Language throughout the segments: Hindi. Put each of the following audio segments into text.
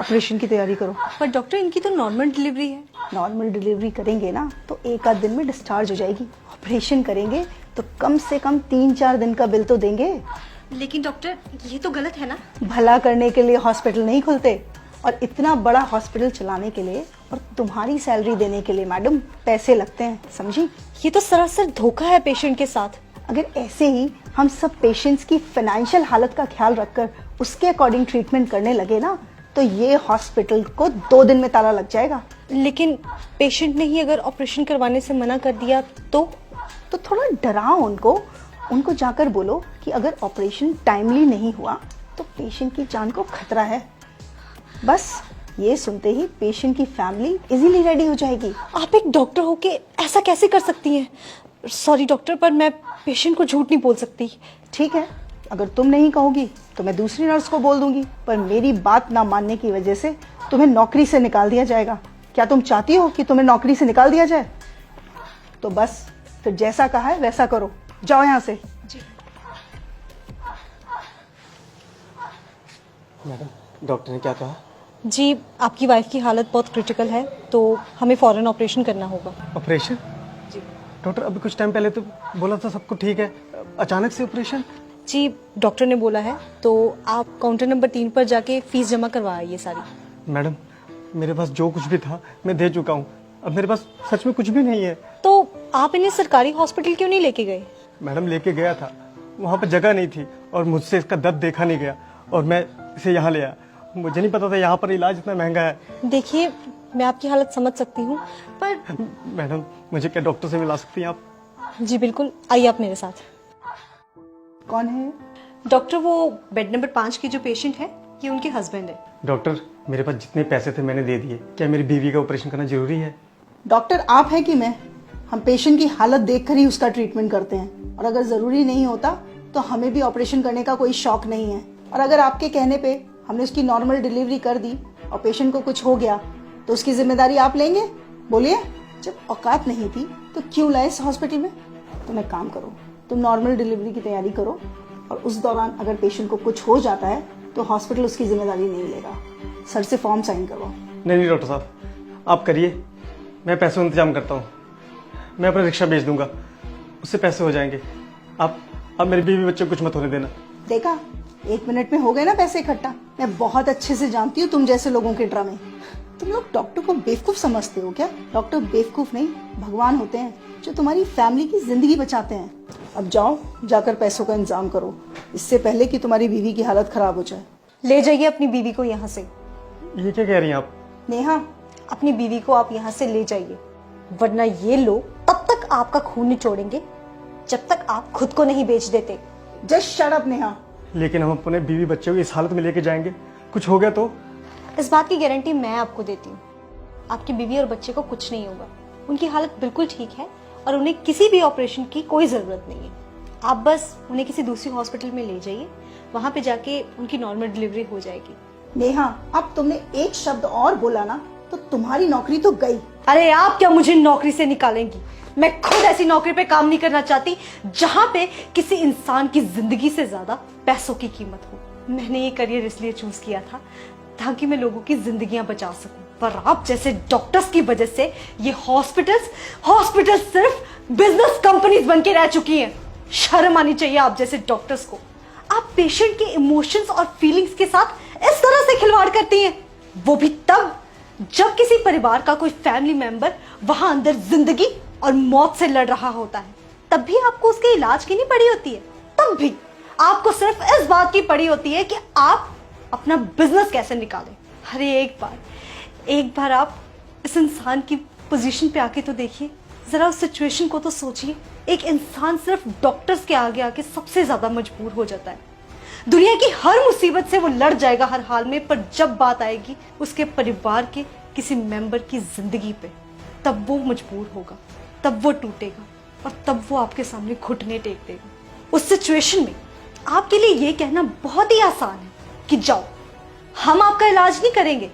ऑपरेशन की तैयारी करो। पर डॉक्टर इनकी तो नॉर्मल डिलीवरी है। नॉर्मल डिलीवरी करेंगे ना तो एक आध दिन में डिस्चार्ज हो जाएगी। ऑपरेशन करेंगे तो कम से कम 3-4 दिन का बिल तो देंगे। लेकिन डॉक्टर ये तो गलत है ना। भला करने के लिए हॉस्पिटल नहीं खुलते, और इतना बड़ा हॉस्पिटल चलाने के लिए और तुम्हारी सैलरी देने के लिए मैडम पैसे लगते हैं, समझी? ये तो सरासर धोखा है पेशेंट के साथ। अगर ऐसे ही हम सब पेशेंट्स की फाइनेंशियल हालत का ख्याल रखकर उसके अकॉर्डिंग ट्रीटमेंट करने लगे ना तो ये हॉस्पिटल को 2 दिन में ताला लग जाएगा। लेकिन पेशेंट ने ही अगर ऑपरेशन करवाने से मना कर दिया तो थोड़ा डराओ उनको जाकर बोलो कि अगर ऑपरेशन टाइमली नहीं हुआ तो पेशेंट की जान को खतरा है। बस ये सुनते ही पेशेंट की फैमिली इजीली रेडी हो जाएगी। आप एक डॉक्टर होके ऐसा कैसे कर सकती हैं? सॉरी डॉक्टर, पर मैं पेशेंट को झूठ नहीं बोल सकती। ठीक है, अगर तुम नहीं कहोगी तो मैं दूसरी नर्स को बोल दूंगी, पर मेरी बात ना मानने की वजह से तुम्हें नौकरी से निकाल दिया जाएगा। क्या तुम चाहती हो कि तुम्हें नौकरी से निकाल दिया जाए? तो बस फिर जैसा कहा है वैसा करो, जाओ यहाँ से। जी। मैडम डॉक्टर ने क्या कहा? जी, आपकी वाइफ की हालत बहुत क्रिटिकल है तो हमें फौरन ऑपरेशन करना होगा। ऑपरेशन? जी डॉक्टर अभी कुछ टाइम पहले तो बोला था सब कुछ ठीक है, अचानक से ऑपरेशन? जी, डॉक्टर ने बोला है तो आप काउंटर नंबर 3 पर जाके फीस जमा करवाइए सारी। मैडम मेरे पास जो कुछ भी था मैं दे चुका हूँ, अब मेरे पास सच में कुछ भी नहीं है। तो आप इन्हें सरकारी हॉस्पिटल क्यों नहीं लेके गए? मैडम लेके गया था, वहाँ पर जगह नहीं थी और मुझसे इसका दर्द देखा नहीं गया और मैं इसे यहाँ ले आया। मुझे नहीं पता था यहाँ पर इलाज इतना महंगा है। देखिए, मैं आपकी हालत समझ सकती हूँ पर मैडम मुझे क्या डॉक्टर से मिला सकती हैं आप? जी बिल्कुल, आइए आप मेरे साथ। कौन है? डॉक्टर वो बेड नंबर 5 की जो पेशेंट है ये उनके हस्बैंड है। डॉक्टर मेरे पास जितने पैसे थे मैंने दे दिए, क्या मेरी बीवी का ऑपरेशन करना जरूरी है? डॉक्टर आप है कि मैं? हम पेशेंट की हालत देखकर ही उसका ट्रीटमेंट करते हैं, और अगर जरूरी नहीं होता तो हमें भी ऑपरेशन करने का कोई शौक नहीं है। और अगर आपके कहने पे हमने उसकी नॉर्मल डिलीवरी कर दी और पेशेंट को कुछ हो गया तो उसकी जिम्मेदारी आप लेंगे? बोलिए, जब औकात नहीं थी तो क्यों लाए इस हॉस्पिटल में? तुम एक काम करो, तुम नॉर्मल डिलीवरी की तैयारी करो और उस दौरान अगर पेशेंट को कुछ हो जाता है तो हॉस्पिटल उसकी जिम्मेदारी नहीं लेगा। सर से फॉर्म साइन करवाओ। नहीं डॉक्टर साहब, आप करिए, मैं पैसों का इंतजाम करता हूँ। मैं अपना रिक्शा बेच दूंगा, उससे पैसे हो जाएंगे। आप मेरी बीवी बच्चे को कुछ मत होने देना। देखा, 1 मिनट में हो गए ना पैसे इकट्ठा। मैं बहुत अच्छे से जानती हूँ तुम जैसे लोगों के ड्रामे। तुम लोग डॉक्टर को बेवकूफ समझते हो क्या? डॉक्टर बेवकूफ नहीं, भगवान होते हैं जो तुम्हारी फैमिली की जिंदगी बचाते हैं। अब जाओ, जाकर पैसों का इंतजाम करो, इससे पहले कि तुम्हारी बीवी की हालत खराब हो जाए। ले जाइए अपनी बीवी को यहाँ से। ये क्या कह रही हैं आप? नेहा, अपनी बीवी को आप यहाँ से ले जाइए, वरना ये लोग तब तक आपका खून निचोड़ेंगे जब तक आप खुद को नहीं बेच देते। Just shut up Neha. लेकिन हम अपने बीवी बच्चे को इस हालत में लेके जाएंगे, कुछ हो गया तो? इस बात की गारंटी मैं आपको देती हूँ, आपकी बीवी और बच्चे को कुछ नहीं होगा। उनकी हालत बिल्कुल ठीक है और उन्हें किसी भी ऑपरेशन की कोई जरूरत नहीं है। आप बस उन्हें किसी दूसरी हॉस्पिटल में ले जाइए, वहां पे जाके उनकी नॉर्मल डिलीवरी हो जाएगी। नेहा, अब तुमने एक शब्द और बोला ना तो तुम्हारी नौकरी तो गई। अरे आप क्या मुझे नौकरी से निकालेंगी? मैं खुद ऐसी नौकरी पे काम नहीं करना चाहती जहां पे किसी इंसान की जिंदगी से ज्यादा पैसों की कीमत हो। मैंने ये करियर इसलिए चूज किया था ताकि मैं लोगों की जिंदगियां बचा सकूं, पर आप जैसे डॉक्टर्स की वजह से ये हॉस्पिटल्स सिर्फ बिजनेस कंपनीज बन के रह चुकी हैं। शर्म आनी चाहिए आप जैसे डॉक्टर्स को। आप पेशेंट के इमोशंस और फीलिंग्स के साथ इस तरह से खिलवाड़ करती हैं, वो भी तब जब किसी परिवार का कोई फैमिली मेंबर वहां अंदर जिंदगी और मौत से लड़ रहा होता है। तब भी आपको उसके इलाज की नहीं पड़ी होती है, तब भी आपको सिर्फ इस बात की पड़ी होती है कि आप अपना बिजनेस कैसे निकालें। अरे एक बार आप इस इंसान की पोजीशन पे आके तो देखिए, जरा उस सिचुएशन को तो सोचिए। एक इंसान सिर्फ डॉक्टर्स के आगे आके सबसे ज्यादा मजबूर हो जाता है। दुनिया की हर मुसीबत से वो लड़ जाएगा हर हाल में, पर जब बात आएगी उसके परिवार के किसी मेंबर की जिंदगी पे, तब वो मजबूर होगा, तब वो टूटेगा और तब वो आपके सामने घुटने टेक देगा। उस सिचुएशन में आपके लिए ये कहना बहुत ही आसान है कि जाओ, हम आपका इलाज नहीं करेंगे,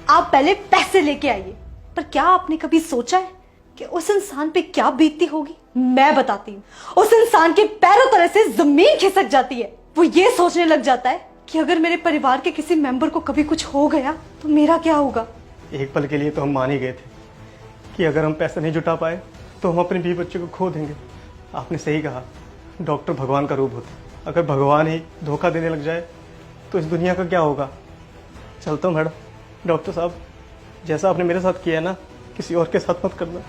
आप पहले पैसे लेके आइए। पर क्या आपने कभी सोचा है कि उस इंसान पे क्या बीतती होगी? मैं बताती हूँ। उस इंसान के पैरों तले से जमीन खिसक जाती है। वो ये सोचने लग जाता है कि अगर मेरे परिवार के किसी मेंबर को कभी कुछ हो गया तो मेरा क्या होगा। एक पल के लिए तो हम मान ही गए थे कि अगर हम पैसा नहीं जुटा पाए तो हम अपने बीवी बच्चे को खो देंगे। आपने सही कहा, डॉक्टर भगवान का रूप होते। अगर भगवान ही धोखा देने लग जाए तो इस दुनिया का क्या होगा। चलता हूँ मैडम। डॉक्टर साहब, जैसा आपने मेरे साथ किया है ना, किसी और के साथ मत करना।